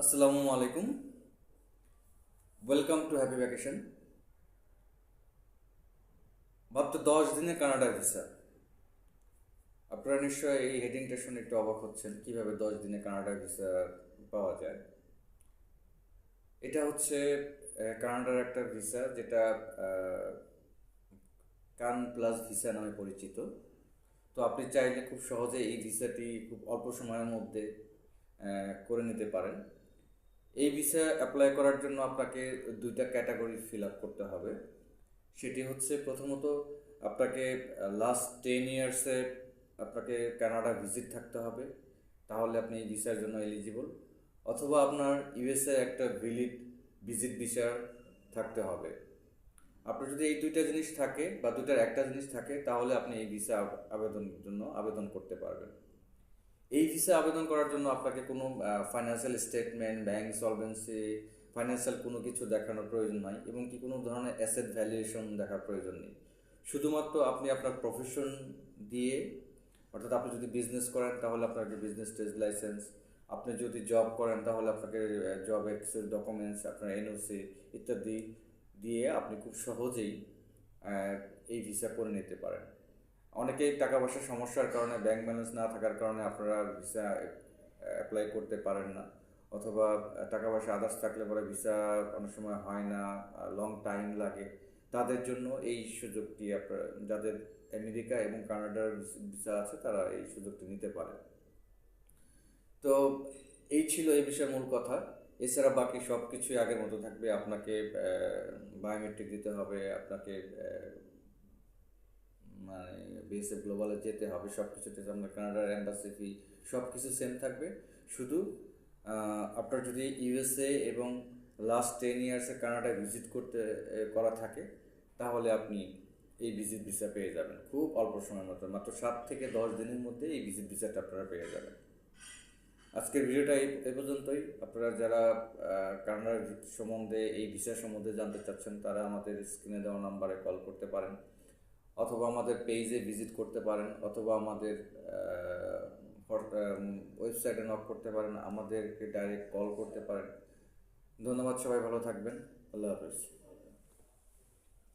আসসালামু আলাইকুম। Welcome to happy vacation. মাত্র 10 দিনে কানাডা ভিসা। আপনারা নিশ্চয়ই এই হেডিংটা শুনে একটু অবাক হচ্ছেন, কিভাবে 10 দিনে কানাডা ভিসা পাওয়া যায়। এটা হচ্ছে কানাডার একটা ভিসা, যেটা কান প্লাস ভিসা নামে পরিচিত। তো আপনি চাইলে খুব সহজে এই ভিসাটি খুব অল্প সময়ের মধ্যে করে নিতে পারেন। এই ভিসা অ্যাপ্লাই করার জন্য আপনাকে দুইটা ক্যাটাগরি ফিল আপ করতে হবে। সেটি হচ্ছে, প্রথমত আপনাকে লাস্ট 10 ইয়ার্সে আপনাকে কানাডা ভিজিট থাকতে হবে, তাহলে আপনি এই ভিসার জন্য এলিজিবল। অথবা আপনার ইউএসএ একটা ভিজিট ভিসা থাকতে হবে। আপনার যদি এই দুইটা জিনিস থাকে বা দুইটার একটা জিনিস থাকে, তাহলে আপনি এই ভিসা আবেদনের জন্য আবেদন করতে পারবেন। এই ভিসা আবেদন করার জন্য আপনাকে কোনো financial statement, bank solvency, financial কোনো কিছু দেখানোর প্রয়োজন নাই, এবং কি কোনো ধরনের অ্যাসেট ভ্যালুয়েশন দেখার প্রয়োজন নেই। শুধুমাত্র আপনি আপনার প্রফেশন দিয়ে, অর্থাৎ আপনি যদি বিজনেস করেন তাহলে আপনার একটা বিজনেস ট্রেড লাইসেন্স, আপনি যদি জব করেন তাহলে আপনাকে জবের কিছু ডকুমেন্টস, আপনার এনওসি ইত্যাদি দিয়ে আপনি খুব সহজেই এই ভিসা করে নিতে পারেন। অনেকেই টাকা পয়সার সমস্যার কারণে, ব্যাংক ব্যালেন্স না থাকার কারণে আপনারা ভিসা অ্যাপ্লাই করতে পারেন না, অথবা টাকা পয়সা আদার্স থাকলে পরে ভিসা অনেক সময় হয় না, লং টাইম লাগে। তাদের জন্য এই সুযোগটি, আপনার যাদের আমেরিকা এবং কানাডার ভিসা আছে তারা এই সুযোগটি নিতে পারে। তো এই ছিল এই বিষয়ের মূল কথা। এছাড়া বাকি সব কিছুই আগের মতো থাকবে। আপনাকে বায়োমেট্রিক দিতে হবে, আপনাকে মানে বিএসএফ গ্লোবালে যেতে হবে, সব কিছুতে আপনার কানাডার অ্যাম্বাসি ফি সব কিছু সেম থাকবে। শুধু আপনার যদি ইউএসএ এবং লাস্ট 10 ইয়ার্সে কানাডায় ভিজিট করা থাকে, তাহলে আপনি এই ভিজিট ভিসা পেয়ে যাবেন খুব অল্প সময়ের মধ্যে। মাত্র 7 থেকে 10 দিনের মধ্যে এই ভিজিট ভিসাটা আপনারা পেয়ে যাবেন। আজকের ভিডিওটা এই পর্যন্তই। আপনারা যারা কানাডার সম্বন্ধে, এই ভিসা সম্বন্ধে জানতে চাচ্ছেন, তারা আমাদের স্ক্রিনে দেওয়া নাম্বারে কল করতে পারেন, অথবা আমাদের পেজে ভিজিট করতে পারেন, অথবা আমাদের ওয়েবসাইটে নক করতে পারেন, আমাদেরকে ডাইরেক্ট কল করতে পারেন। ধন্যবাদ, সবাই ভালো থাকবেন। আল্লাহ হাফেজ।